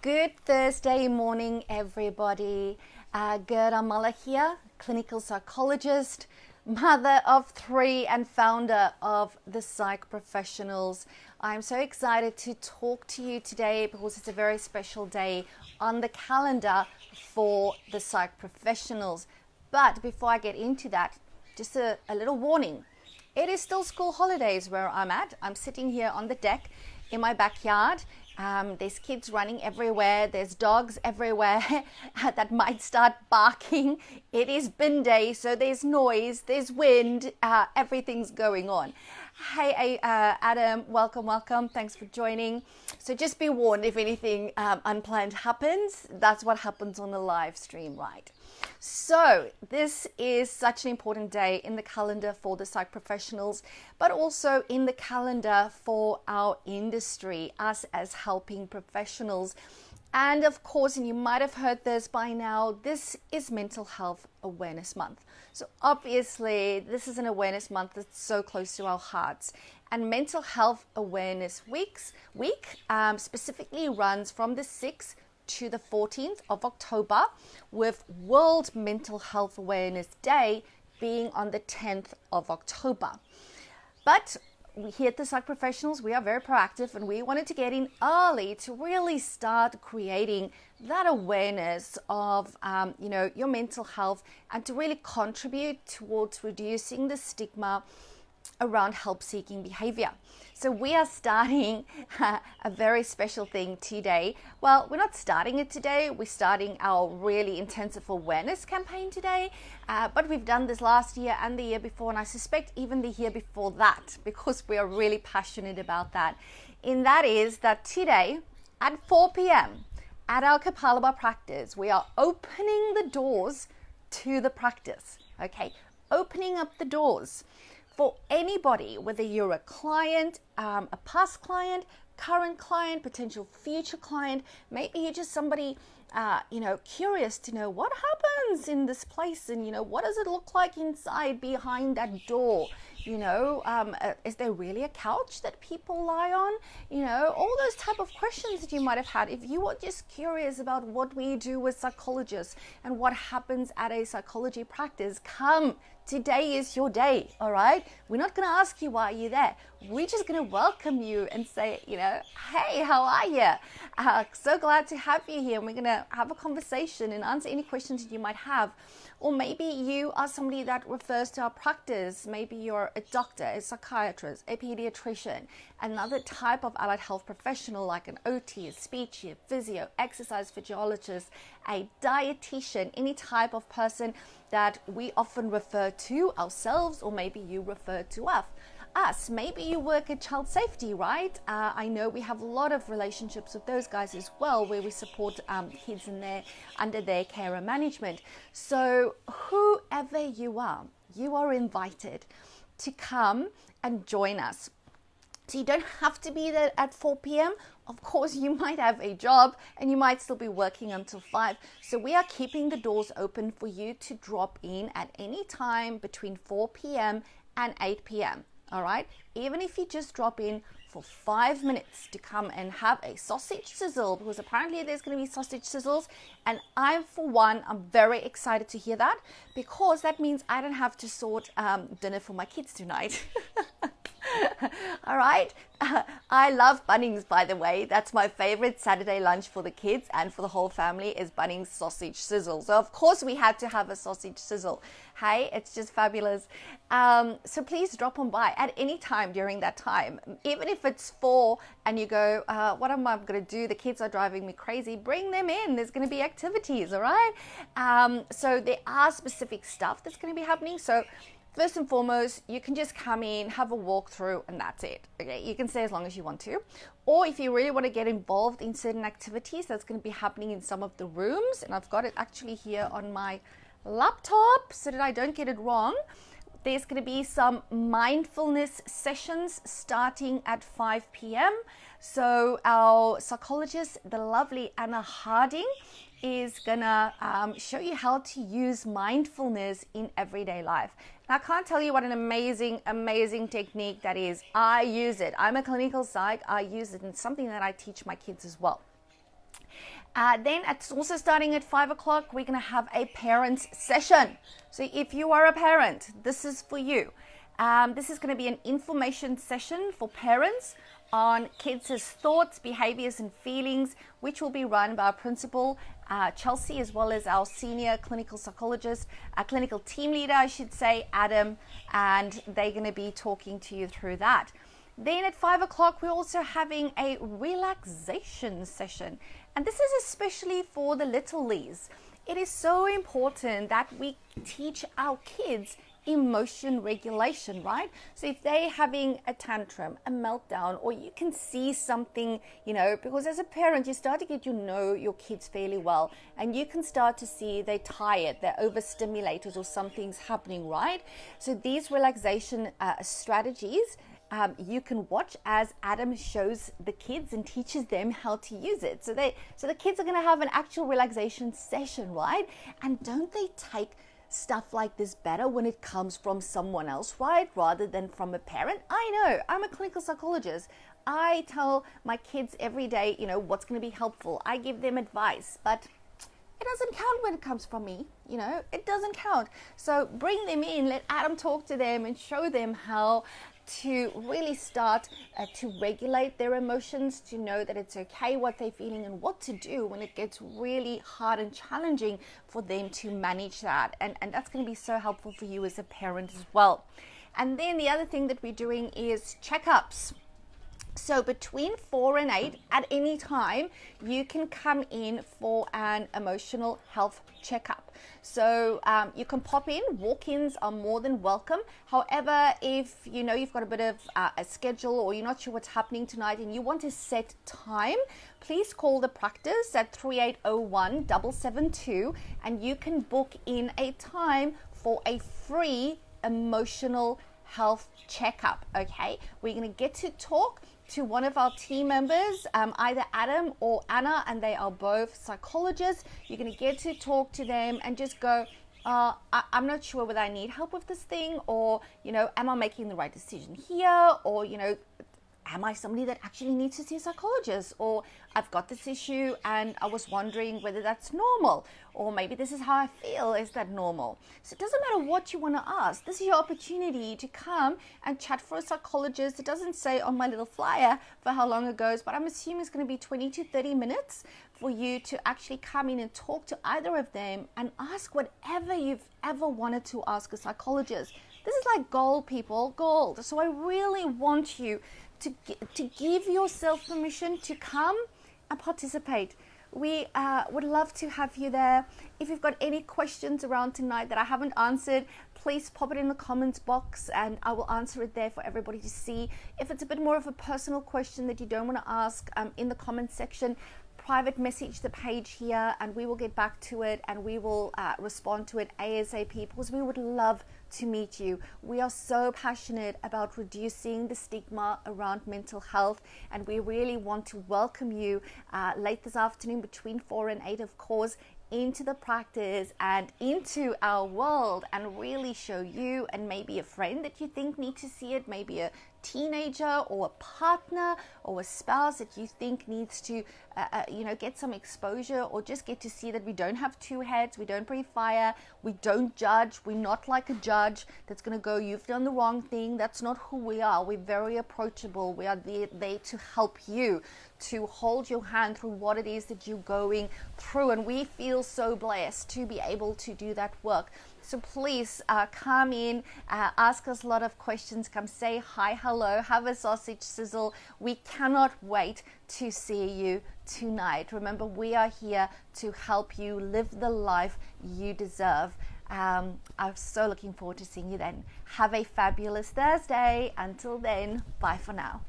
Good Thursday morning, everybody. Gerda Muller here, clinical psychologist, mother of three, and founder of the Psych Professionals. I'm so excited to talk to you today because it's a very special day on the calendar for the Psych Professionals. But before I get into that, just a little warning. It is still school holidays where I'm at. I'm sitting here on the deck in my backyard. There's kids running everywhere. There's dogs everywhere that might start barking. It is bin day, so there's noise, there's wind, everything's going on. Hey, Adam, welcome. Thanks for joining. So just be warned if anything unplanned happens. That's what happens on the live stream, right? So this is such an important day in the calendar for the Psych Professionals, but also in the calendar for our industry, us as helping professionals. And of course, and you might have heard this by now, this is Mental Health Awareness Month. So obviously, this is an awareness month that's so close to our hearts. And Mental Health Awareness Week specifically runs from the 6th to the 14th of October, with World Mental Health Awareness Day being on the 10th of October. But we here at the Psych Professionals, we are very proactive, and we wanted to get in early to really start creating that awareness of your mental health, and to really contribute towards reducing the stigma around help-seeking behavior. So we are starting a very special thing today. Well, we're not starting it today. We're starting our really intensive awareness campaign today. But we've done this last year and the year before, and I suspect even the year before that, because we are really passionate about that. And that is that today at 4 p.m. at our Kapalaba practice, we are opening the doors to the practice. Okay, opening up the doors for anybody, whether you're a client, a past client, current client, potential future client. Maybe you're just somebody, curious to know what happens in this place, and what does it look like inside behind that door. Is there really a couch that people lie on? All those type of questions that you might have had. If you are just curious about what we do with psychologists and what happens at a psychology practice, come. Today is your day, all right? We're not going to ask you why you're there. We're just going to welcome you and say, hey, how are you? So glad to have you here. And we're going to have a conversation and answer any questions that you might have. Or maybe you are somebody that refers to our practice. Maybe you're a doctor, a psychiatrist, a pediatrician, another type of allied health professional like an OT, a speech, a physio, exercise physiologist, a dietitian, any type of person that we often refer to ourselves, or maybe you refer to us. Maybe you work at child safety, right? I know we have a lot of relationships with those guys as well, where we support kids under their care and management. So whoever you are invited to come and join us. So you don't have to be there at 4 p.m. Of course, you might have a job and you might still be working until 5. So we are keeping the doors open for you to drop in at any time between 4 p.m. and 8 p.m. All right? Even if you just drop in for 5 minutes to come and have a sausage sizzle, because apparently there's going to be sausage sizzles. And I'm very excited to hear that, because that means I don't have to sort dinner for my kids tonight. All right. I love Bunnings, by the way. That's my favorite Saturday lunch for the kids and for the whole family is Bunnings sausage sizzle. So of course we had to have a sausage sizzle. Hey, it's just fabulous. So please drop on by at any time during that time. Even if it's 4 and you go, what am I going to do? The kids are driving me crazy. Bring them in. There's going to be activities, all right? So there are specific stuff that's going to be happening. So first and foremost, you can just come in, have a walkthrough, and that's it. Okay, you can stay as long as you want to. Or if you really want to get involved in certain activities, that's going to be happening in some of the rooms. And I've got it actually here on my laptop so that I don't get it wrong. There's going to be some mindfulness sessions starting at 5 p.m. So our psychologist, the lovely Anna Harding, is gonna show you how to use mindfulness in everyday life. And I can't tell you what an amazing technique that is. I use it. I'm a clinical psych. I use it, and something that I teach my kids as well. Then it's also starting at 5 o'clock. We're going to have a parents session. So if you are a parent, this is for you. This is going to be an information session for parents on kids' thoughts, behaviors, and feelings, which will be run by our principal, Chelsea, as well as our senior clinical psychologist, clinical team leader, I should say, Adam, and they're going to be talking to you through that. Then at 5 o'clock, we're also having a relaxation session. And this is especially for the little lees. It is so important that we teach our kids emotion regulation, right? So if they're having a tantrum, a meltdown, or you can see something, because as a parent, you start to get to know your kids fairly well, and you can start to see they're tired, they're overstimulated, or something's happening, right? So these relaxation strategies, you can watch as Adam shows the kids and teaches them how to use it. So the kids are going to have an actual relaxation session, right? And don't they take stuff like this better when it comes from someone else, right? Rather than from a parent? I know, I'm a clinical psychologist. I tell my kids every day, what's going to be helpful. I give them advice, but it doesn't count when it comes from me, it doesn't count. So bring them in, let Adam talk to them and show them how to really start to regulate their emotions, to know that it's okay what they're feeling and what to do when it gets really hard and challenging for them to manage that. And that's going to be so helpful for you as a parent as well. And then the other thing that we're doing is checkups. So between 4 and 8, at any time, you can come in for an emotional health checkup. So you can pop in. Walk-ins are more than welcome. However, if you've got a bit of a schedule, or you're not sure what's happening tonight and you want to set time, please call the practice at 3801 772, and you can book in a time for a free emotional health checkup. Okay, we're going to get to talk to one of our team members, either Adam or Anna, and they are both psychologists. You're going to get to talk to them and just go, I'm not sure whether I need help with this thing, or, am I making the right decision here? Or, am I somebody that actually needs to see a psychologist? Or I've got this issue and I was wondering whether that's normal. Or maybe this is how I feel. Is that normal? So it doesn't matter what you want to ask. This is your opportunity to come and chat for a psychologist. It doesn't say on my little flyer for how long it goes, but I'm assuming it's going to be 20 to 30 minutes for you to actually come in and talk to either of them and ask whatever you've ever wanted to ask a psychologist. This is like gold, people, gold. So I really want you to give yourself permission to come and participate. We would love to have you there. If you've got any questions around tonight that I haven't answered, please pop it in the comments box and I will answer it there for everybody to see. If it's a bit more of a personal question that you don't want to ask, in the comments section, private message the page here and we will get back to it, and we will respond to it ASAP, because we would love to meet you. We are so passionate about reducing the stigma around mental health, and we really want to welcome you late this afternoon between 4 and 8, of course, into the practice and into our world, and really show you and maybe a friend that you think needs to see it, maybe a teenager or a partner or a spouse that you think needs to get some exposure, or just get to see that we don't have two heads, we don't breathe fire, we don't judge, we're not like a judge that's going to go, you've done the wrong thing. That's not who we are. We're very approachable. We are there to help you, to hold your hand through what it is that you're going through, and we feel so blessed to be able to do that work. So please come in, ask us a lot of questions, come say hi, hello, have a sausage sizzle. We cannot wait to see you tonight. Remember, we are here to help you live the life you deserve. I'm so looking forward to seeing you then. Have a fabulous Thursday. Until then, bye for now.